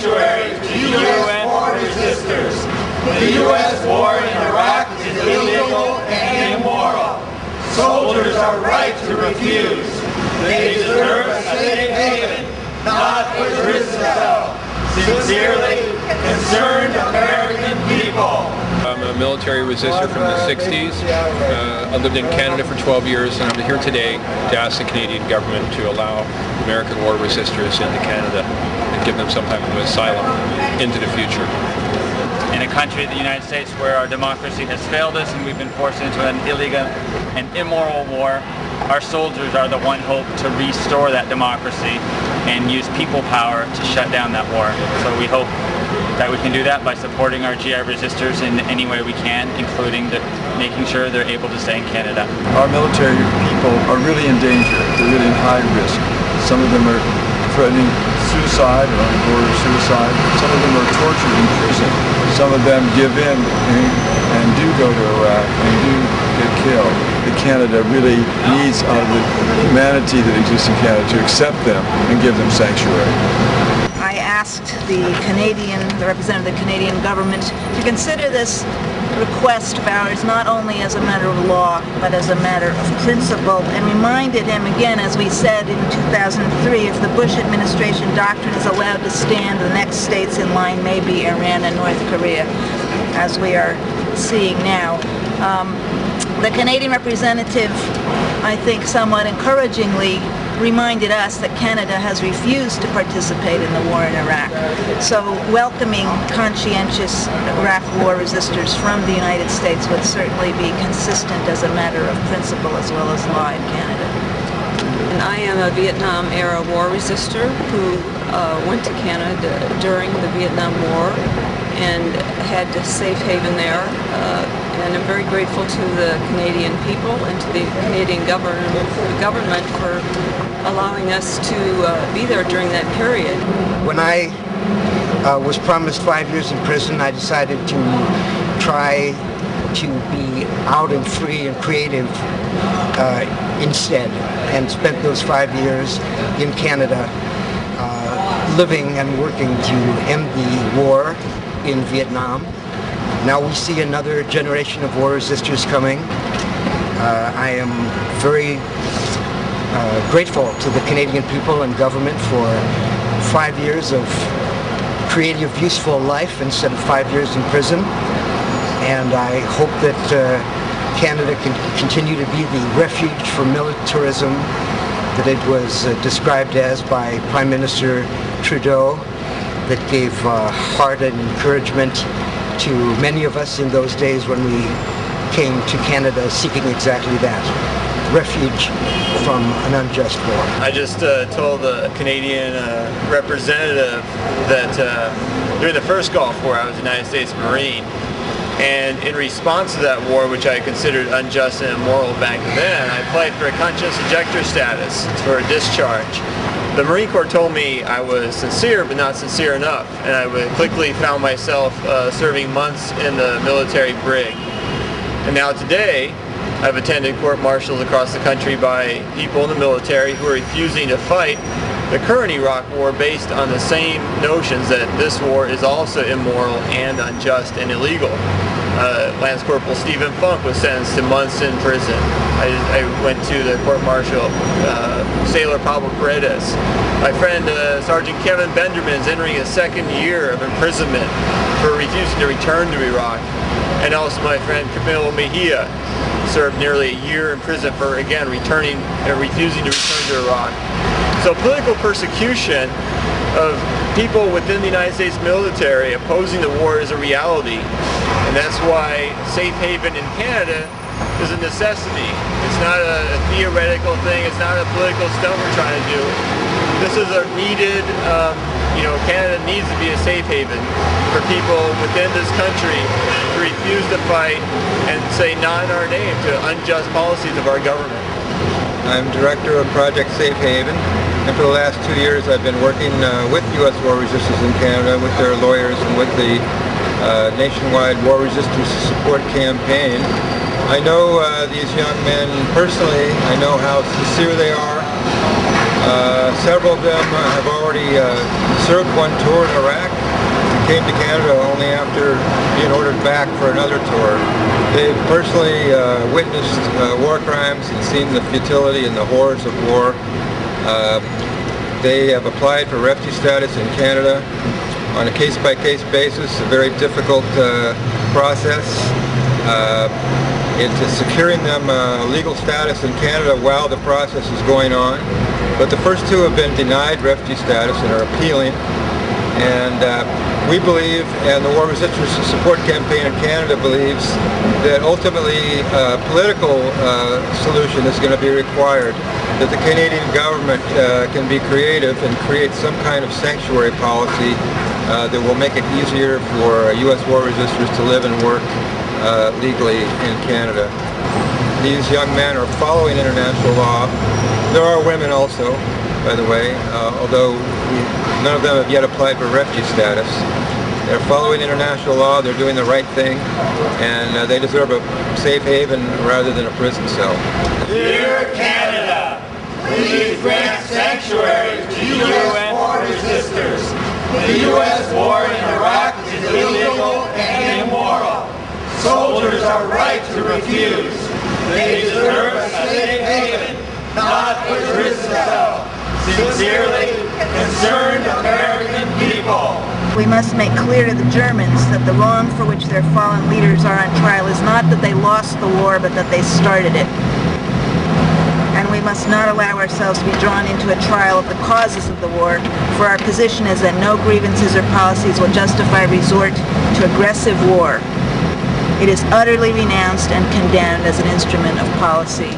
sanctuary to U.S. war resistors. The U.S. war in Iraq is illegal and immoral. Soldiers are right to refuse. They deserve a safe haven, not a prison cell. Sincerely, concerned American people. I'm a military resistor from the 60s. I lived in Canada for 12 years, and I'm here today to ask the Canadian government to allow American war resistors into Canada and give them some type of asylum into the future. In a country, the United States, where our democracy has failed us and we've been forced into an illegal and immoral war, our soldiers are the one hope to restore that democracy and use people power to shut down that war. So we hope that we can do that by supporting our GI resistors in any way we can, including making sure they're able to stay in Canada. Our military people are really in danger. They're really in high risk. Some of them are threatening suicide or on the border of suicide. Some of them are tortured in prison. Some of them give in and do go to Iraq and do get killed. Canada really needs, out of the humanity that exists in Canada, to accept them and give them sanctuary. I asked the representative of the Canadian government to consider this request of ours not only as a matter of law, but as a matter of principle, and reminded him again, as we said in 2003, if the Bush administration doctrine is allowed to stand, the next states in line may be Iran and North Korea, as we are seeing now. The Canadian representative, I think somewhat encouragingly, reminded us that Canada has refused to participate in the war in Iraq. So welcoming conscientious Iraq war resistors from the United States would certainly be consistent as a matter of principle as well as law in Canada. And I am a Vietnam-era war resistor who went to Canada during the Vietnam War and had a safe haven there. And I'm very grateful to the Canadian people and to the Canadian government for allowing us to be there during that period. When I was promised 5 years in prison, I decided to try to be out and free and creative instead, and spent those 5 years in Canada living and working to end the war in Vietnam. Now we see another generation of war resistors coming. I am very grateful to the Canadian people and government for 5 years of creative, useful life instead of 5 years in prison. And I hope that Canada can continue to be the refuge for militarism that it was described as by Prime Minister Trudeau, that gave heart and encouragement to many of us in those days when we came to Canada seeking exactly that, refuge from an unjust war. I just told the Canadian representative that during the first Gulf War I was a United States Marine, and in response to that war, which I considered unjust and immoral back then, I applied for a Conscientious Objector status for a discharge. The Marine Corps told me I was sincere, but not sincere enough, and I quickly found myself serving months in the military brig. And now today, I've attended court-martials across the country by people in the military who are refusing to fight the current Iraq war based on the same notions that this war is also immoral and unjust and illegal. Lance Corporal Stephen Funk was sentenced to months in prison. I went to the court-martial Sailor Pablo Paredes. My friend Sergeant Kevin Benderman is entering his second year of imprisonment for refusing to return to Iraq. And also my friend Camilo Mejia served nearly a year in prison for, again, refusing to return to Iraq. So political persecution of people within the United States military opposing the war is a reality. And that's why safe haven in Canada is a necessity. It's not a theoretical thing. It's not a political stunt we're trying to do. This is a needed, Canada needs to be a safe haven for people within this country to refuse to fight and say not in our name to unjust policies of our government. I'm director of Project Safe Haven, and for the last 2 years I've been working with U.S. war resistors in Canada, with their lawyers and with the nationwide War Resistors Support Campaign. I know these young men personally. I know how sincere they are. Several of them have already served one tour in Iraq, came to Canada only after being ordered back for another tour. They've personally witnessed war crimes and seen the futility and the horrors of war. They have applied for refugee status in Canada on a case-by-case basis, a very difficult process. It's securing them legal status in Canada while the process is going on. But the first two have been denied refugee status and are appealing. And we believe, and the War Resisters Support Campaign in Canada believes, that ultimately a political solution is going to be required, that the Canadian government can be creative and create some kind of sanctuary policy that will make it easier for U.S. war resistors to live and work legally in Canada. These young men are following international law. There are women also, by the way, although none of them have yet applied for refugee status. They're following international law, they're doing the right thing, and they deserve a safe haven rather than a prison cell. Dear Canada, please grant sanctuary to U.S. war resistors. The U.S. war in Iraq is illegal and immoral. Soldiers are right to refuse. They deserve a safe haven, not a prison cell. Sincerely, concerned American people. We must make clear to the Germans that the wrong for which their fallen leaders are on trial is not that they lost the war, but that they started it. And we must not allow ourselves to be drawn into a trial of the causes of the war, for our position is that no grievances or policies will justify resort to aggressive war. It is utterly renounced and condemned as an instrument of policy.